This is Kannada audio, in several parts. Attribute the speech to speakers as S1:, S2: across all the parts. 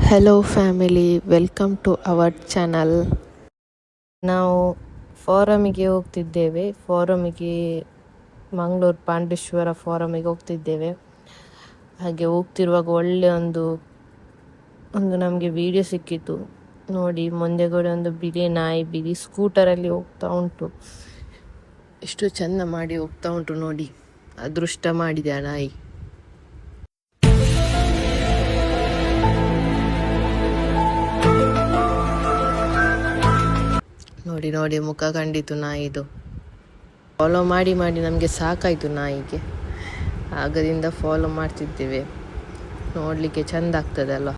S1: Hello family, welcome to our channel. ನಾವು ಫಾರಮಿಗೆ ಹೋಗ್ತಿದ್ದೇವೆ. ಮಂಗಳೂರು ಪಾಂಡೇಶ್ವರ ಫಾರಮಿಗೆ ಹೋಗ್ತಿದ್ದೇವೆ. ಹಾಗೆ ಹೋಗ್ತಿರುವಾಗ ಒಳ್ಳೆ ಒಂದು ನಮಗೆ ವಿಡಿಯೋ ಸಿಕ್ಕಿತು ನೋಡಿ. ಮುಂದೆಗಡೆ ಒಂದು ಬಿಳಿ ಸ್ಕೂಟರಲ್ಲಿ ಹೋಗ್ತಾ ಉಂಟು. ಎಷ್ಟು ಚಂದ ಮಾಡಿ ಹೋಗ್ತಾ ಉಂಟು ನೋಡಿ. ಅದೃಷ್ಟ ಮಾಡಿದೆ ಆ ನಾಯಿ. ನೋಡಿ ನೋಡಿ ಮುಖ ಕಂಡಿತು ನಾಯಿದು. ಫಾಲೋ ಮಾಡಿ ಮಾಡಿ ನಮಗೆ ಸಾಕಾಯಿತು ನಾಯಿಗೆ. ಆಗದಿಂದ ಫಾಲೋ ಮಾಡ್ತಿದ್ದೇವೆ. ನೋಡಲಿಕ್ಕೆ ಚಂದ ಆಗ್ತದೆ ಅಲ್ವಾ.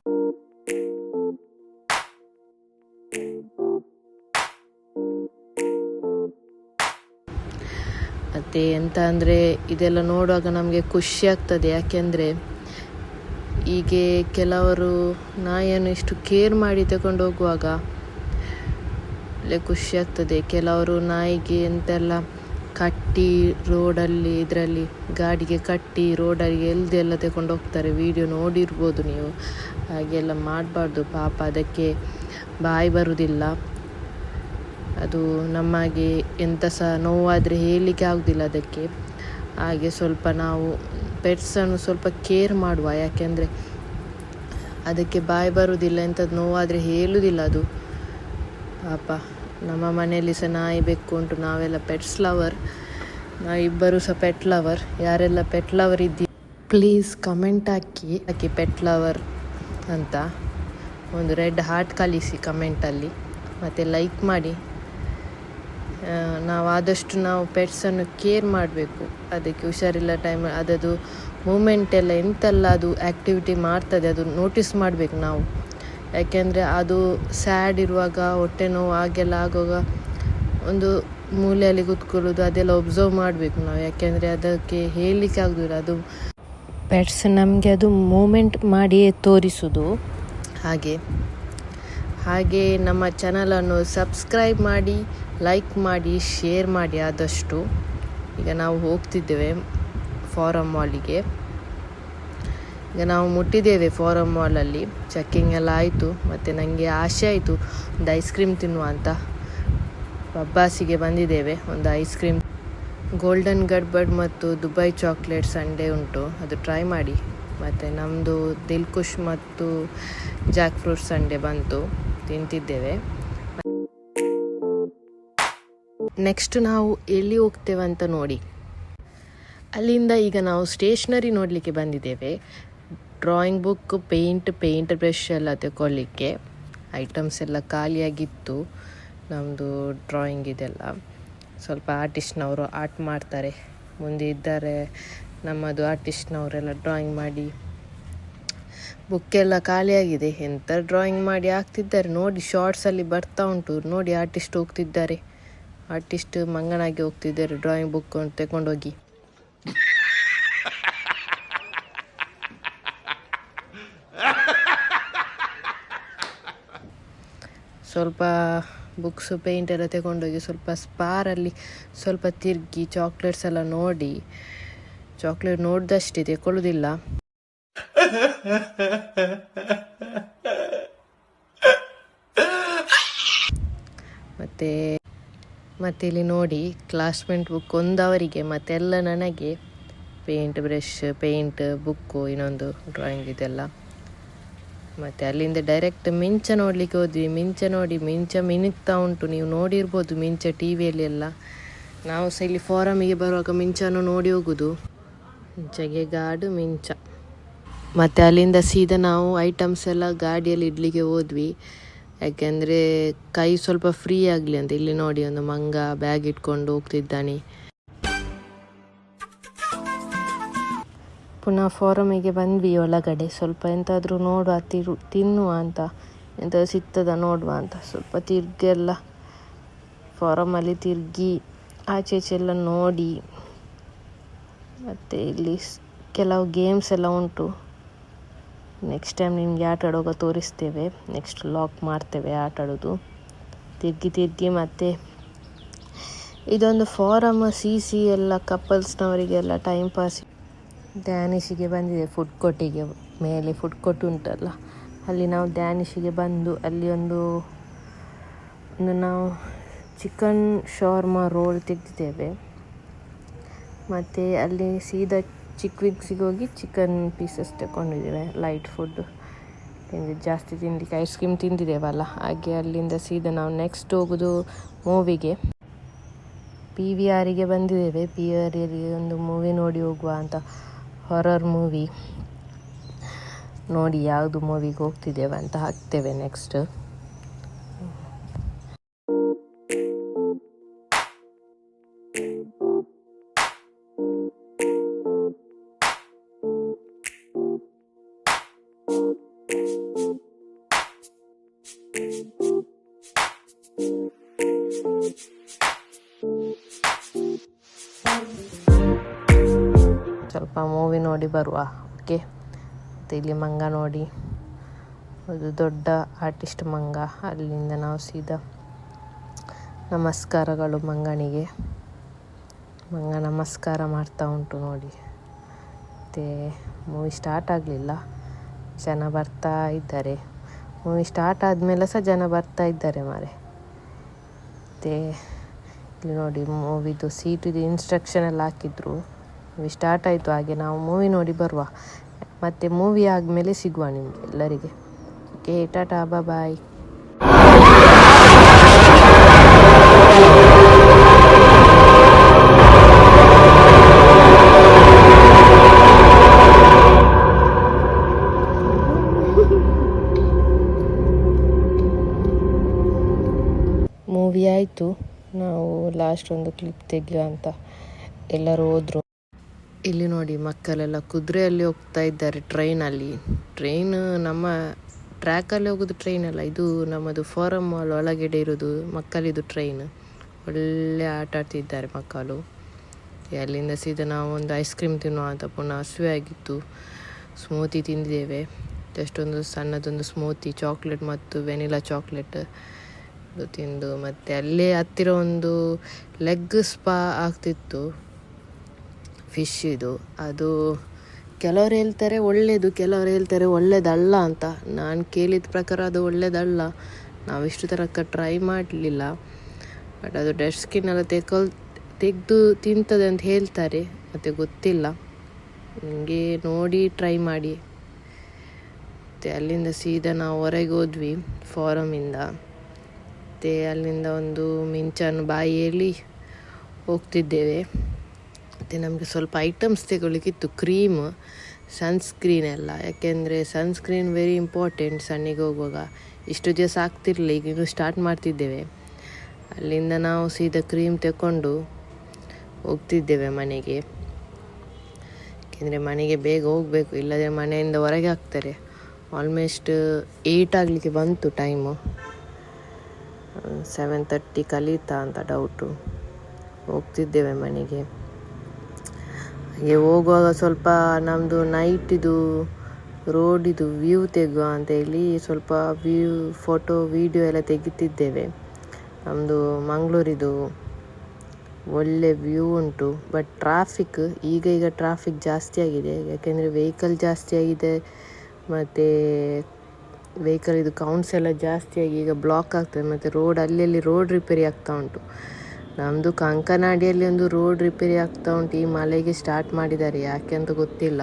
S1: ಮತ್ತೆ ಎಂತ ಅಂದರೆ ಇದೆಲ್ಲ ನೋಡುವಾಗ ನಮಗೆ ಖುಷಿ ಆಗ್ತದೆ. ಯಾಕೆಂದರೆ ಹೀಗೆ ಕೆಲವರು ನಾಯಿಯನ್ನು ಇಷ್ಟು ಕೇರ್ ಮಾಡಿ ತಗೊಂಡು ಹೋಗುವಾಗ ಖುಷಿ ಆಗ್ತದೆ. ಕೆಲವರು ನಾಯಿಗೆ ಎಂತೆಲ್ಲ ಕಟ್ಟಿ ರೋಡಲ್ಲಿ ಇದರಲ್ಲಿ ಗಾಡಿಗೆ ಕಟ್ಟಿ ರೋಡಲ್ಲಿ ಎಲ್ದೆಲ್ಲ ತಗೊಂಡು ಹೋಗ್ತಾರೆ. ವಿಡಿಯೋ ನೋಡಿರ್ಬೋದು ನೀವು. ಹಾಗೆಲ್ಲ ಮಾಡಬಾರ್ದು. ಪಾಪ ಅದಕ್ಕೆ ಬಾಯಿ ಬರುವುದಿಲ್ಲ. ಅದು ನಮಗೆ ಎಂತ ಸಹ ನೋವಾದರೆ ಹೇಳಲಿಕ್ಕೆ ಆಗೋದಿಲ್ಲ ಅದಕ್ಕೆ. ಹಾಗೆ ಸ್ವಲ್ಪ ನಾವು ಪೆಟ್ಸನ್ನು ಸ್ವಲ್ಪ ಕೇರ್ ಮಾಡುವ. ಯಾಕೆಂದರೆ ಅದಕ್ಕೆ ಬಾಯಿ ಬರುವುದಿಲ್ಲ, ಎಂಥದ್ದು ನೋವಾದರೆ ಹೇಳುವುದಿಲ್ಲ ಅದು ಪಾಪ. ನಮ್ಮ ಮನೆಯಲ್ಲಿ ಸಹ ನಾಯಿ ಬೆಕ್ಕು ಉಂಟು. ನಾವೆಲ್ಲ ಪೆಟ್ಸ್ ಲವರ್. ನಾವಿಬ್ಬರು ಸಹ ಪೆಟ್ ಲವರ್. ಯಾರೆಲ್ಲ ಪೆಟ್ ಲವರ್ ಇದ್ದೀರಿ please comment hockey pet lover ಅಂತ ಒಂದು ರೆಡ್ ಹಾರ್ಟ್ ಕಳಿಸಿ ಕಮೆಂಟಲ್ಲಿ. ಮತ್ತು ಲೈಕ್ ಮಾಡಿ. ನಾವು ಪೆಟ್ಸನ್ನು ಕೇರ್ ಮಾಡಬೇಕು. ಅದಕ್ಕೆ ಹುಷಾರಿಲ್ಲ ಟೈಮ್ ಅದದು ಮೂಮೆಂಟ್ ಎಲ್ಲ ಎಂತೆಲ್ಲ ಅದು ಆ್ಯಕ್ಟಿವಿಟಿ ಮಾಡ್ತದೆ ಅದು ನೋಟಿಸ್ ಮಾಡಬೇಕು ನಾವು. ಯಾಕೆಂದರೆ ಅದು ಸ್ಯಾಡ್ ಇರುವಾಗ, ಹೊಟ್ಟೆ ನೋವು ಹಾಗೆಲ್ಲ ಆಗುವಾಗ ಒಂದು ಮೂಲೆಯಲ್ಲಿ ಕೂತ್ಕೊಳ್ಳೋದು ಅದೆಲ್ಲ ಒಬ್ಸರ್ವ್ ಮಾಡಬೇಕು ನಾವು. ಯಾಕೆಂದರೆ ಅದಕ್ಕೆ ಹೇಳಲಿಕ್ಕೆ ಆಗೋದಿಲ್ಲ. ಅದು ಪೆಟ್ಸ್ ನಮಗೆ ಅದು ಮೂಮೆಂಟ್ ಮಾಡಿಯೇ ತೋರಿಸೋದು. ಹಾಗೆ ನಮ್ಮ ಚಾನಲನ್ನು ಸಬ್ಸ್ಕ್ರೈಬ್ ಮಾಡಿ, ಲೈಕ್ ಮಾಡಿ, ಶೇರ್ ಮಾಡಿ ಆದಷ್ಟು. ಈಗ ನಾವು ಹೋಗ್ತಿದ್ದೇವೆ ಫಾರಮ್ ಮಾಲಿಗೆ. ಈಗ ನಾವು ಮುಟ್ಟಿದ್ದೇವೆ ಫಾರಮ್ ಮಾಲಲ್ಲಿ. ಚೆಕ್ಕಿಂಗ್ ಎಲ್ಲ ಆಯಿತು. ಮತ್ತು ನನಗೆ ಆಸೆ ಆಯಿತು ಒಂದು ಐಸ್ ಕ್ರೀಮ್ ತಿನ್ನುವ ಅಂತ. ಬಬ್ಬಾಸಿಗೆ ಬಂದಿದ್ದೇವೆ. ಒಂದು ಐಸ್ ಕ್ರೀಮ್ ಗೋಲ್ಡನ್ ಗಡ್ಬಡ್ ಮತ್ತು ದುಬೈ ಚಾಕ್ಲೇಟ್ ಸಂಡೇ ಉಂಟು, ಅದು ಟ್ರೈ ಮಾಡಿ. ಮತ್ತು ನಮ್ಮದು ದಿಲ್ಖುಷ್ ಮತ್ತು ಜಾಕ್ ಫ್ರೂಟ್ ಸಂಡೇ ಬಂತು, ತಿಂತಿದ್ದೇವೆ. ನೆಕ್ಸ್ಟ್ ನಾವು ಎಲ್ಲಿ ಹೋಗ್ತೇವೆ ಅಂತ ನೋಡಿ. ಅಲ್ಲಿಂದ ಈಗ ನಾವು ಸ್ಟೇಷ್ನರಿ ನೋಡಲಿಕ್ಕೆ ಬಂದಿದ್ದೇವೆ. ಡ್ರಾಯಿಂಗ್ ಬುಕ್, ಪೇಂಟ್ ಬ್ರಷ್ ಎಲ್ಲ ತಗೊಳ್ಳಿಕ್ಕೆ. ಐಟಮ್ಸ್ ಎಲ್ಲ ಖಾಲಿಯಾಗಿತ್ತು ನಮ್ಮದು ಡ್ರಾಯಿಂಗ್ ಇದೆಲ್ಲ. ಸ್ವಲ್ಪ ಆರ್ಟಿಸ್ಟ್ನವರು ಆರ್ಟ್ ಮಾಡ್ತಾರೆ, ಮುಂದೆ ಇದ್ದಾರೆ ನಮ್ಮದು ಆರ್ಟಿಸ್ಟ್ನವರೆಲ್ಲ ಡ್ರಾಯಿಂಗ್ ಮಾಡಿ. ಬುಕ್ಕೆಲ್ಲ ಖಾಲಿಯಾಗಿದೆ. ಎಂಥ ಡ್ರಾಯಿಂಗ್ ಮಾಡಿ ಹಾಕ್ತಿದ್ದಾರೆ ನೋಡಿ. ಶಾರ್ಟ್ಸಲ್ಲಿ ಬರ್ತಾ ಉಂಟು ನೋಡಿ. ಆರ್ಟಿಸ್ಟ್ ಹೋಗ್ತಿದ್ದಾರೆ, ಆರ್ಟಿಸ್ಟ್ ಮಂಗನಾಗಿ ಹೋಗ್ತಿದ್ದಾರೆ ಡ್ರಾಯಿಂಗ್ ಬುಕ್ ತಗೊಂಡೋಗಿ. ಸ್ವಲ್ಪ ಬುಕ್ಸು ಪೇಂಟ್ ಎಲ್ಲ ತಗೊಂಡೋಗಿ ಸ್ವಲ್ಪ ಸ್ಪಾರಲ್ಲಿ ಸ್ವಲ್ಪ ತಿರುಗಿ ಚಾಕ್ಲೇಟ್ಸ್ ಎಲ್ಲ ನೋಡಿ. ಚಾಕ್ಲೇಟ್ ನೋಡಿದಷ್ಟೇ ತಗೊಳ್ಳೋದಿಲ್ಲ. ಮತ್ತೆ ಇಲ್ಲಿ ನೋಡಿ ಕ್ಲಾಸ್ಮೇಟ್ ಬುಕ್ ಒಂದವರಿಗೆ ಮತ್ತೆಲ್ಲ ನನಗೆ. ಪೇಂಟ್ ಬ್ರಷ್, ಪೇಂಟ್ ಬುಕ್ಕು, ಇನ್ನೊಂದು ಡ್ರಾಯಿಂಗ್ ಇದೆಲ್ಲ. ಮತ್ತು ಅಲ್ಲಿಂದ ಡೈರೆಕ್ಟ್ ಮಿಂಚ ನೋಡಲಿಕ್ಕೆ ಹೋದ್ವಿ. ಮಿಂಚ ಮಿನುಗ್ತಾ ಉಂಟು. ನೀವು ನೋಡಿರ್ಬೋದು ಮಿಂಚ ಟಿ ವಿಯಲ್ಲಿ ಎಲ್ಲ. ನಾವು ಸಹ ಇಲ್ಲಿ ಫಾರಮಿಗೆ ಬರುವಾಗ ಮಿಂಚನ್ನು ನೋಡಿ ಹೋಗೋದು. ಜಗೆಗಾಡು ಮಿಂಚ. ಮತ್ತು ಅಲ್ಲಿಂದ ಸೀದಾ ನಾವು ಐಟಮ್ಸ್ ಎಲ್ಲ ಗಾಡಿಯಲ್ಲಿ ಇಡಲಿಕ್ಕೆ ಹೋದ್ವಿ. ಯಾಕೆಂದರೆ ಕೈ ಸ್ವಲ್ಪ ಫ್ರೀ ಆಗಲಿ ಅಂತ. ಇಲ್ಲಿ ನೋಡಿ ಒಂದು ಮಂಗ ಬ್ಯಾಗ್ ಇಟ್ಕೊಂಡು ಹೋಗ್ತಿದ್ದಾನೆ. ಪುನಃ ಫಾರಮಿಗೆ ಬಂದ್ವಿ ಒಳಗಡೆ. ಸ್ವಲ್ಪ ಎಂತಾದರೂ ನೋಡುವ, ತಿನ್ನುವ ಅಂತ, ಎಂತಾದರೂ ಸಿಗ್ತದ ನೋಡುವ ಅಂತ. ಸ್ವಲ್ಪ ತಿರ್ಗೆಲ್ಲ ಫಾರಮಲ್ಲಿ ತಿರುಗಿ ಆಚೆ ಎಲ್ಲ ನೋಡಿ. ಮತ್ತು ಇಲ್ಲಿ ಕೆಲವು ಗೇಮ್ಸ್ ಎಲ್ಲ ಉಂಟು. ನೆಕ್ಸ್ಟ್ ಟೈಮ್ ನಿಮಗೆ ಆಟ ಆಡುವಾಗ ತೋರಿಸ್ತೇವೆ. ನೆಕ್ಸ್ಟ್ ಲಾಕ್ ಮಾಡ್ತೇವೆ ಆಟ ಆಡೋದು. ತಿರುಗಿ ಮತ್ತೆ ಇದೊಂದು ಫಾರಮ್ ಸಿ ಎಲ್ಲ ಕಪಲ್ಸ್ನವರಿಗೆಲ್ಲ ಟೈಮ್ ಪಾಸ್. ಡ್ಯಾನಿಶಿಗೆ ಬಂದಿದೆ ಫುಡ್ ಕೋರ್ಟಿಗೆ, ಮೇಲೆ ಫುಡ್ ಕೋರ್ಟ್ ಉಂಟಲ್ಲ ಅಲ್ಲಿ ನಾವು ಡ್ಯಾನಿಶಿಗೆ ಬಂದು ಅಲ್ಲಿ ಒಂದು ನಾವು ಚಿಕನ್ ಶಾರ್ಮಾ ರೋಲ್ ತೆಗೆದಿದ್ದೇವೆ. ಮತ್ತು ಅಲ್ಲಿ ಸೀದಾ ಚಿಕ್ವಿಕ್ಸಿಗೆ ಹೋಗಿ ಚಿಕನ್ ಪೀಸಸ್ ತಗೊಂಡಿದ್ದೇವೆ, ಲೈಟ್ ಫುಡ್. ಜಾಸ್ತಿ ತಿನ್ನಲಿಕ್ಕೆ ಐಸ್ ಕ್ರೀಮ್ ತಿಂದಿದ್ದೇವಲ್ಲ, ಹಾಗೆ ಅಲ್ಲಿಂದ ಸೀದಾ ನಾವು ನೆಕ್ಸ್ಟ್ ಹೋಗೋದು ಮೂವಿಗೆ. PVRಗೆ ಬಂದಿದ್ದೇವೆ. PVRಗೆ ಒಂದು ಮೂವಿ ನೋಡಿ ಹೋಗುವ ಅಂತ, ಹಾರರ್ ಮೂವಿ ನೋಡಿ ಯಾವುದು ಮೂವಿಗೆ ಹೋಗ್ತಿದ್ದೇವೆ ಅಂತ ಹಾಕ್ತೇವೆ ನೆಕ್ಸ್ಟ್. ಸ್ವಲ್ಪ ಮೂವಿ ನೋಡಿ ಬರುವ, ಓಕೆ. ಮತ್ತು ಇಲ್ಲಿ ಮಂಗ ನೋಡಿ, ಅದು ದೊಡ್ಡ ಆರ್ಟಿಸ್ಟ್ ಮಂಗ. ಅಲ್ಲಿಂದ ನಾವು ಸೀದಾ ನಮಸ್ಕಾರಗಳು ಮಂಗನಿಗೆ. ಮಂಗ ನಮಸ್ಕಾರ ಮಾಡ್ತಾ ಉಂಟು ನೋಡಿ. ಮತ್ತು ಮೂವಿ ಸ್ಟಾರ್ಟ್ ಆಗಲಿಲ್ಲ, ಜನ ಬರ್ತಾ ಇದ್ದಾರೆ. ಮೂವಿ ಸ್ಟಾರ್ಟ್ ಆದಮೇಲೆ ಸಹ ಜನ ಬರ್ತಾ ಇದ್ದಾರೆ ಮಾರೆ. ಮತ್ತು ಇಲ್ಲಿ ನೋಡಿ ಮೂವಿದು ಸೀಟಿದು ಇನ್ಸ್ಟ್ರಕ್ಷನ್ ಎಲ್ಲ ಹಾಕಿದ್ರು. ಮೂವಿ ಸ್ಟಾರ್ಟ್ ಆಯಿತು, ಹಾಗೆ ನಾವು ಮೂವಿ ನೋಡಿ ಬರುವ. ಮತ್ತು ಮೂವಿ ಆದಮೇಲೆ ಸಿಗುವ ನಿಮಗೆ ಎಲ್ಲರಿಗೆ. ಓಕೆ, ಟಾಟಾ, ಬಾಯ್. ಮೂವಿ ಆಯಿತು, ನಾವು ಲಾಸ್ಟ್ ಒಂದು ಕ್ಲಿಪ್ ತೆಗೆಯುವ ಅಂತ ಎಲ್ಲರೂ ಹೋದರು. ಇಲ್ಲಿ ನೋಡಿ ಮಕ್ಕಳೆಲ್ಲ ಕುದುರೆಯಲ್ಲಿ ಹೋಗ್ತಾ ಇದ್ದಾರೆ, ಟ್ರೈನ್ ನಮ್ಮ ಟ್ರ್ಯಾಕಲ್ಲಿ ಹೋಗೋದು ಟ್ರೈನ್ ಅಲ್ಲ, ಇದು ನಮ್ಮದು ಫಾರಮ್ ಮಾಲ್ ಒಳಗಡೆ ಇರೋದು ಮಕ್ಕಳಿದು ಟ್ರೈನ್. ಒಳ್ಳೆ ಆಟ ಆಡ್ತಿದ್ದಾರೆ ಮಕ್ಕಳು. ಅಲ್ಲಿಂದ ಸೀದಾ ನಾವು ಒಂದು ಐಸ್ ಕ್ರೀಮ್ ತಿನ್ನುವ ಅಂತ, ಪುನಃ ಹಸಿವೆ ಆಗಿತ್ತು. ಸ್ಮೂತಿ ತಿಂದಿದ್ದೇವೆ, ಜಸ್ಟ್ ಒಂದು ಸಣ್ಣದೊಂದು ಸ್ಮೂತಿ, ಚಾಕ್ಲೇಟ್ ಮತ್ತು ವೆನಿಲಾ ಚಾಕ್ಲೇಟ್ ತಿಂದು. ಮತ್ತು ಅಲ್ಲೇ ಹತ್ತಿರ ಒಂದು ಲೆಗ್ ಸ್ಪಾ ಆಗ್ತಿತ್ತು, ಫಿಶ್ ಇದು. ಅದು ಕೆಲವರು ಹೇಳ್ತಾರೆ ಒಳ್ಳೆಯದು, ಕೆಲವರು ಹೇಳ್ತಾರೆ ಒಳ್ಳೆಯದಲ್ಲ ಅಂತ. ನಾನು ಕೇಳಿದ ಪ್ರಕಾರ ಅದು ಒಳ್ಳೆಯದಲ್ಲ, ನಾವು ಇಷ್ಟು ತನಕ ಟ್ರೈ ಮಾಡಲಿಲ್ಲ. ಬಟ್ ಅದು ಡೆಡ್ ಸ್ಕಿನ್ ಎಲ್ಲ ತೆಗೆದು ತಿಂತದೆ ಅಂತ ಹೇಳ್ತಾರೆ, ಮತ್ತು ಗೊತ್ತಿಲ್ಲ ನಿಮಗೆ, ನೋಡಿ ಟ್ರೈ ಮಾಡಿ. ಮತ್ತು ಅಲ್ಲಿಂದ ಸೀದಾ ನಾವು ಹೊರಗೆ ಹೋದ್ವಿ ಫಾರಮಿಂದ. ಮತ್ತು ಅಲ್ಲಿಂದ ಒಂದು ಮಿಂಚನ್ನು ಬಾಯಿಯಲ್ಲಿ ಹೋಗ್ತಿದ್ದೇವೆ. ಮತ್ತು ನಮಗೆ ಸ್ವಲ್ಪ ಐಟಮ್ಸ್ ತಗೊಳ್ಳಿಕ್ಕಿತ್ತು, ಕ್ರೀಮ್, ಸನ್ಸ್ಕ್ರೀನ್ ಎಲ್ಲ. ಯಾಕೆಂದರೆ ಸನ್ಸ್ಕ್ರೀನ್ ವೆರಿ ಇಂಪಾರ್ಟೆಂಟ್ ಸಣ್ಣಿಗೆ ಹೋಗುವಾಗ. ಇಷ್ಟು ದಿವಸ ಆಗ್ತಿರಲಿಲ್ಲ, ಈಗ ಇನ್ನೂ ಸ್ಟಾರ್ಟ್ ಮಾಡ್ತಿದ್ದೇವೆ. ಅಲ್ಲಿಂದ ನಾವು ಸೀದಾ ಕ್ರೀಮ್ ತಗೊಂಡು ಹೋಗ್ತಿದ್ದೇವೆ ಮನೆಗೆ. ಯಾಕೆಂದರೆ ಮನೆಗೆ ಬೇಗ ಹೋಗಬೇಕು, ಇಲ್ಲದೆ ಮನೆಯಿಂದ ಹೊರಗೆ ಹಾಕ್ತಾರೆ. ಆಲ್ಮೋಸ್ಟ್ 8 ಆಗಲಿಕ್ಕೆ ಬಂತು ಟೈಮು. 7:30 ಕಳೀತಾ ಅಂತ ಡೌಟು. ಹೋಗ್ತಿದ್ದೇವೆ ಮನೆಗೆ. ಹಾಗೆ ಹೋಗುವಾಗ ಸ್ವಲ್ಪ ನಮ್ಮದು ನೈಟಿದು ರೋಡಿದು ವ್ಯೂ ತೆಗುವ ಅಂತೇಳಿ ಸ್ವಲ್ಪ ಫೋಟೋ ವೀಡಿಯೋ ಎಲ್ಲ ತೆಗಿತಿದ್ದೇವೆ. ನಮ್ಮದು ಮಂಗಳೂರಿದು ಒಳ್ಳೆ ವ್ಯೂ ಉಂಟು. ಬಟ್ ಈಗ ಟ್ರಾಫಿಕ್ ಜಾಸ್ತಿ ಆಗಿದೆ, ಯಾಕೆಂದರೆ ವೆಹಿಕಲ್ ಜಾಸ್ತಿ ಆಗಿದೆ. ಮತ್ತು ವೆಹಿಕಲ್ ಇದು ಕೌಂಟ್ಸ್ ಎಲ್ಲ ಜಾಸ್ತಿಯಾಗಿ ಈಗ ಬ್ಲಾಕ್ ಆಗ್ತದೆ. ಮತ್ತು ರೋಡ್ ಅಲ್ಲಿ ರೋಡ್ ರಿಪೇರಿ ಆಗ್ತಾ ಉಂಟು. ನಮ್ಮದು ಕಂಕನಾಡಿಯಲ್ಲಿ ಒಂದು ರೋಡ್ ರಿಪೇರಿ ಆಗ್ತಾ ಉಂಟು, ಈ ಮಳೆಗೆ ಸ್ಟಾರ್ಟ್ ಮಾಡಿದ್ದಾರೆ, ಯಾಕೆ ಅಂತ ಗೊತ್ತಿಲ್ಲ.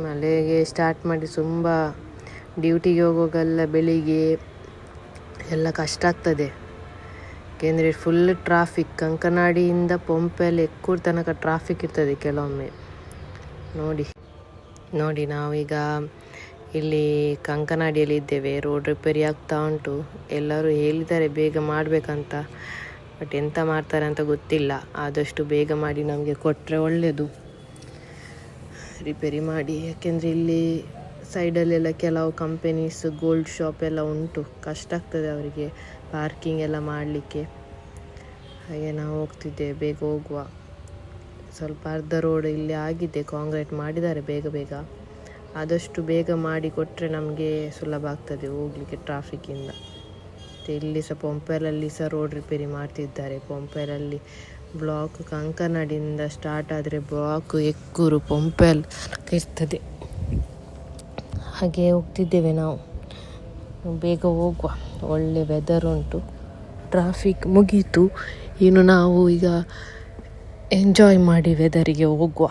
S1: ಮಳೆಗೆ ಸ್ಟಾರ್ಟ್ ಮಾಡಿ ತುಂಬ ಡ್ಯೂಟಿಗೆ ಹೋಗುವಾಗೆಲ್ಲ ಬೆಳಿಗ್ಗೆ ಎಲ್ಲ ಕಷ್ಟ ಆಗ್ತದೆ. ಯಾಕೆಂದರೆ ಫುಲ್ ಟ್ರಾಫಿಕ್, ಕಂಕನಾಡಿಯಿಂದ ಪಂಪೆಲ್ಲ ಎಕ್ಕೂರ್ ತನಕ ಟ್ರಾಫಿಕ್ ಇರ್ತದೆ ಕೆಲವೊಮ್ಮೆ. ನೋಡಿ ನಾವೀಗ ಇಲ್ಲಿ ಕಂಕನಾಡಿಯಲ್ಲಿ ಇದ್ದೇವೆ. ರೋಡ್ ರಿಪೇರಿ ಆಗ್ತಾ ಉಂಟು, ಎಲ್ಲರೂ ಹೇಳಿದ್ದಾರೆ ಬೇಗ ಮಾಡಬೇಕಂತ. ಬಟ್ ಎಂತ ಮಾಡ್ತಾರೆ ಅಂತ ಗೊತ್ತಿಲ್ಲ. ಆದಷ್ಟು ಬೇಗ ಮಾಡಿ ನಮಗೆ ಕೊಟ್ಟರೆ ಒಳ್ಳೆಯದು, ರಿಪೇರಿ ಮಾಡಿ. ಯಾಕೆಂದರೆ ಇಲ್ಲಿ ಸೈಡಲ್ಲೆಲ್ಲ ಕೆಲವು ಕಂಪೆನೀಸ್, ಗೋಲ್ಡ್ ಶಾಪ್ ಎಲ್ಲ ಉಂಟು, ಕಷ್ಟ ಆಗ್ತದೆ ಅವರಿಗೆ ಪಾರ್ಕಿಂಗ್ ಎಲ್ಲ ಮಾಡಲಿಕ್ಕೆ. ಹಾಗೆ ನಾವು ಹೋಗ್ತಿದ್ದೇವೆ, ಬೇಗ ಹೋಗುವ. ಸ್ವಲ್ಪ ಅರ್ಧ ರೋಡ್ ಇಲ್ಲಿ ಆಗಿದೆ, ಕಾಂಕ್ರೀಟ್ ಮಾಡಿದ್ದಾರೆ ಬೇಗ. ಆದಷ್ಟು ಬೇಗ ಮಾಡಿ ಕೊಟ್ಟರೆ ನಮಗೆ ಸುಲಭ ಆಗ್ತದೆ ಹೋಗಲಿಕ್ಕೆ ಟ್ರಾಫಿಕ್ಕಿಂದ. ಅಷ್ಟೇ. ಇಲ್ಲಿ ಸಹ ಪೊಂಪೆಲಲ್ಲಿ ಸಹ ರೋಡ್ ರಿಪೇರಿ ಮಾಡ್ತಿದ್ದಾರೆ. ಪೊಂಪೆಲಲ್ಲಿ ಬ್ಲಾಕ್ ಕಂಕನಾಡಿಯಿಂದ ಸ್ಟಾರ್ಟ್ ಆದರೆ ಬ್ಲಾಕ್ ಎಕ್ಕೂರು ಪೊಂಪೆಲ್ ಇರ್ತದೆ. ಹಾಗೆ ಹೋಗ್ತಿದ್ದೇವೆ ನಾವು. ಬೇಗ ಹೋಗುವ, ಒಳ್ಳೆ ವೆದರ್ ಉಂಟು, ಟ್ರಾಫಿಕ್ ಮುಗೀತು. ಇನ್ನು ನಾವು ಈಗ ಎಂಜಾಯ್ ಮಾಡಿ ವೆದರಿಗೆ ಹೋಗುವ.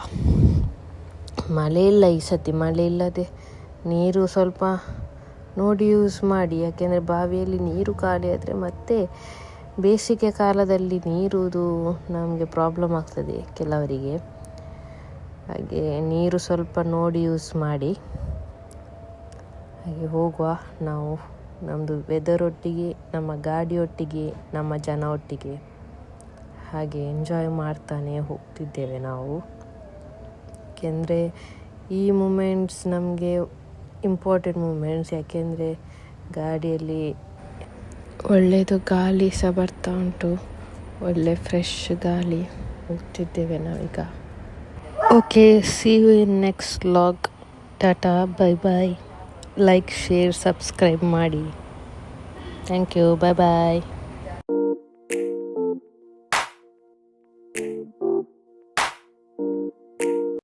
S1: ಮಳೆ ಇಲ್ಲ ಈ ಸತಿ. ಮಳೆ ಇಲ್ಲದೆ ನೀರು ಸ್ವಲ್ಪ ನೋಡಿ ಯೂಸ್ ಮಾಡಿ, ಯಾಕೆಂದರೆ ಬಾವಿಯಲ್ಲಿ ನೀರು ಖಾಲಿ ಆದರೆ ಮತ್ತೆ ಬೇಸಿಗೆ ಕಾಲದಲ್ಲಿ ನೀರುದು ನಮಗೆ ಪ್ರಾಬ್ಲಮ್ ಆಗ್ತದೆ ಕೆಲವರಿಗೆ. ಹಾಗೆ ನೀರು ಸ್ವಲ್ಪ ನೋಡಿ ಯೂಸ್ ಮಾಡಿ. ಹಾಗೆ ಹೋಗುವ ನಾವು, ನಮ್ಮದು ವೆದರ್ ಒಟ್ಟಿಗೆ, ನಮ್ಮ ಗಾಡಿ ಒಟ್ಟಿಗೆ, ನಮ್ಮ ಜನ ಒಟ್ಟಿಗೆ. ಹಾಗೆ ಎಂಜಾಯ್ ಮಾಡ್ತಾನೆ ಹೋಗ್ತಿದ್ದೇವೆ ನಾವು. ಯಾಕೆಂದರೆ ಈ ಮೂಮೆಂಟ್ಸ್ ನಮಗೆ ಇಂಪಾರ್ಟೆಂಟ್ ಮೂಮೆಂಟ್ಸ್. ಯಾಕೆಂದರೆ ಗಾಡಿಯಲ್ಲಿ ಒಳ್ಳೆಯದು ಗಾಳಿ ಸಹ ಬರ್ತಾ ಉಂಟು, ಒಳ್ಳೆ ಫ್ರೆಶ್ ಗಾಳಿ. ಹೋಗ್ತಿದ್ದೇವೆ ನಾವೀಗ. Okay, see you in next vlog. Tata, bye bye. Like, share, subscribe ಮಾಡಿ. Thank you, bye bye.